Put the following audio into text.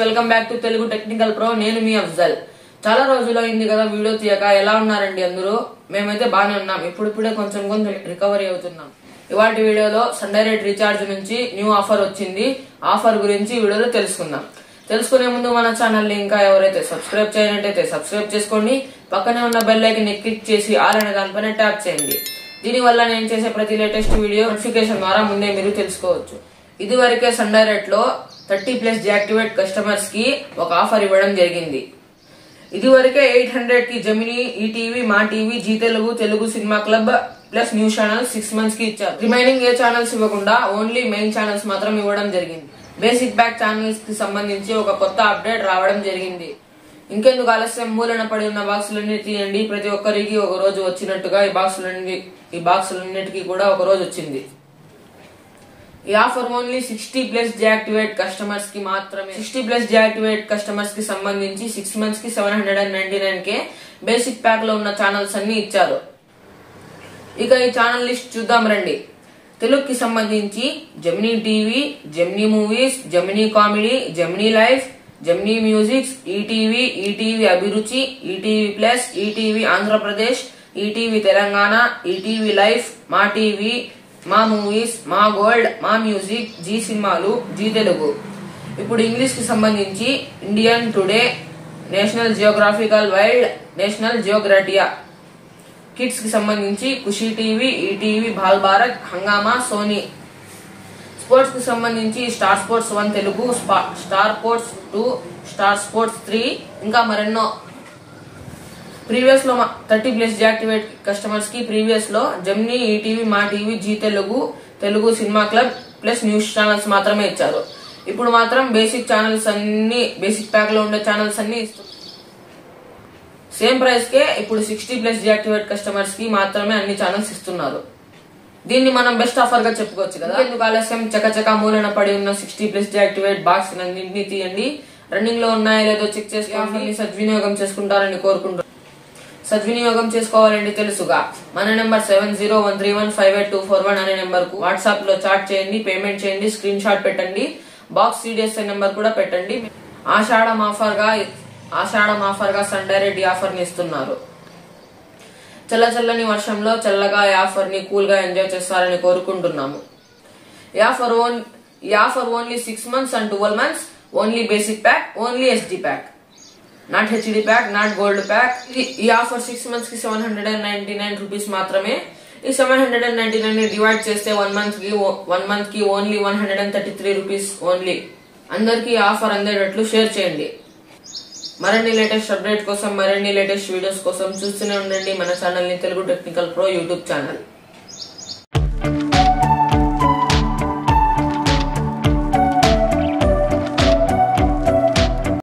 Welcome back to Telugu technical pro. నేను మీ అఫ్జల్. చాలా రోజులు అయింది కదా వీడియో తీయక. ఎలా ఉన్నారండి అందరూ? మేమైతే బాగానే ఉన్నాం. ఇప్పుడిప్పుడే కొంచెం రికవరీ అవుతున్నాం. ఇవాటి వీడియోలో సండే రేట్ రీఛార్జ్ నుంచి న్యూ ఆఫర్ వచ్చింది. ఆఫర్ గురించి వీడియోలో తెలుసుకుందాం. తెలుసుకునే ముందు మన ఛానల్ ని ఇంకా ఎవరైతే సబ్స్క్రైబ్ చేయనట్టయితే సబ్స్క్రైబ్ చేసుకోండి. పక్కనే ఉన్న బెల్ ఐకాన్ ని క్లిక్ చేసి ఆల్ అనే దానిపైన ట్యాప్ చేయండి. దీని వల్ల నేను చేసే ప్రతి లేటెస్ట్ వీడియో నోటిఫికేషన్ ద్వారా ముందే మీరు తెలుసుకోవచ్చు. ఇది వరకే సండే రేట్ లో 30+ డియాక్టివేట్ కస్టమర్స్ కి ఒక ఆఫర్ ఇవ్వడం జరిగింది. ఇది వరకే 800 కి Gemini, ETV, Maa TV, Zee Telugu, Telugu cinema club plus news channels 6 months కి ఇచ్చారు. రిమైనింగ్ ఏ ఛానల్స్ ఇవ్వకుండా ఓన్లీ మెయిన్ ఛానల్స్ మాత్రం ఇవ్వడం జరిగింది. బేసిక్ ప్యాక్ ఛానల్స్ కి సంబంధించి ఒక కొత్త అప్డేట్ రావడం జరిగింది. ఇంకెందుకు ఆలస్యం, మూలన పడి ఉన్న బాక్సులన్నీ తీయండి. ప్రతి ఒక్కరికి ఒక రోజు వచ్చినట్టుగా ఈ బాక్సులన్నిటికీ కూడా ఒక రోజు వచ్చింది. ఈ ఆఫర్ ఓన్లీ 60+ డియాక్టివేట్ కస్టమర్స్ కి మాత్రమే. 60+ డియాక్టివేట్ కస్టమర్స్ కి సంబంధించి 6 months కి 799K బేసిక్ ప్యాక్ లో ఉన్న ఛానల్స్ అన్ని ఇచ్చారు. ఇక ఈ ఛానల్ లిస్ట్ చూద్దాం రండి. తెలుగుకి సంబంధించి Gemini TV, Gemini movies, Gemini comedy, Gemini life, Gemini musics, ETV, ETV Abhiruchi, ETV plus, ETV Andhra Pradesh, ETV Telangana, ETV life, Maa TV, Maa movies, Maa gold, Maa music, Zee సినిమాలు, జీ తెలుగు. ఇప్పుడు ఇంగ్లీష్ కి సంబంధించి Indian today, national geographical wild, national జియోగ్రాఫియా. Kids కి సంబంధించి Khushi TV, ETV, Bal Bharat, Hungama, Sony. Sports కి సంబంధించి star sports 1 Telugu, star sports 2, star sports 3, ఇంకా మరెన్నో. ప్రీవియస్ లో 30+ డియాక్టివేట్ కస్టమర్స్ కి ప్రీవియస్ లో Gemini, ETV, Maa TV, Zee Telugu, Telugu cinema club plus news channels మాత్రమే ఇచ్చారు. ఇప్పుడు మాత్రం బేసిక్ ఛానల్స్ అన్ని, బేసిక్ ప్యాక్ లో ఉండే ఛానల్స్ అన్ని సేమ్ ప్రైస్ కే ఇప్పుడు 60+ డియాక్టివేట్ కస్టమర్స్ కి మాత్రమే అన్ని ఛానల్స్ ఇస్తున్నారు. దీన్ని మనం బెస్ట్ ఆఫర్ గా చెప్పుకోవచ్చు కదా. ఎందుకు ఆలస్యం, చకచకా మూలన పడి ఉన్న 60+ డియాక్టివేట్ బాక్స్ అన్నింటినీ తీయండి. రన్నింగ్ లో ఉన్నాయో లేదో చెక్ చేసుకోవాలి. సద్వినియోగం చేసుకుంటారని కోరుకుంటున్నాను. సద్వినియోగం చేసుకోవాలండి తెలుసుగా. మన నెంబర్ 7013158241 అనే నెంబర్ కు వాట్సాప్ లో చాట్ చేయండి, పేమెంట్ చేయండి, స్క్రీన్ షాట్ పెట్టండి, బాక్స్ సిడిఎస్ఐ నెంబర్ కూడా పెట్టండి. ఆషాఢం ఆఫర్ గా సండే రేట్ ఆఫర్ ని ఇస్తున్నారు. చల్లని వర్షంలో చల్లగా ఈ ఆఫర్ ని కూల్ గా ఎంజాయ్ చేస్తారని కోరుకుంటున్నాము. ఈ offer only 6 months and 12 months. Only basic pack, only SD pack, not HD pack, not gold pack. ఈ ఆఫర్ 6 months కి 799 రూపీస్ మాత్రమే. ఈ 799 ని డివైడ్ చేస్తే 1 month కి ఓన్లీ 133 రూపీస్ ఓన్లీ. అందరికి ఆఫర్ అందేటట్లు షేర్ చేయండి. మరిన్ని లేటెస్ట్ అప్డేట్ కోసం, మరిన్ని లేటెస్ట్ వీడియోస్ కోసం చూస్తూనే ఉండండి మన ఛానల్ ని, Telugu technical pro YouTube channel.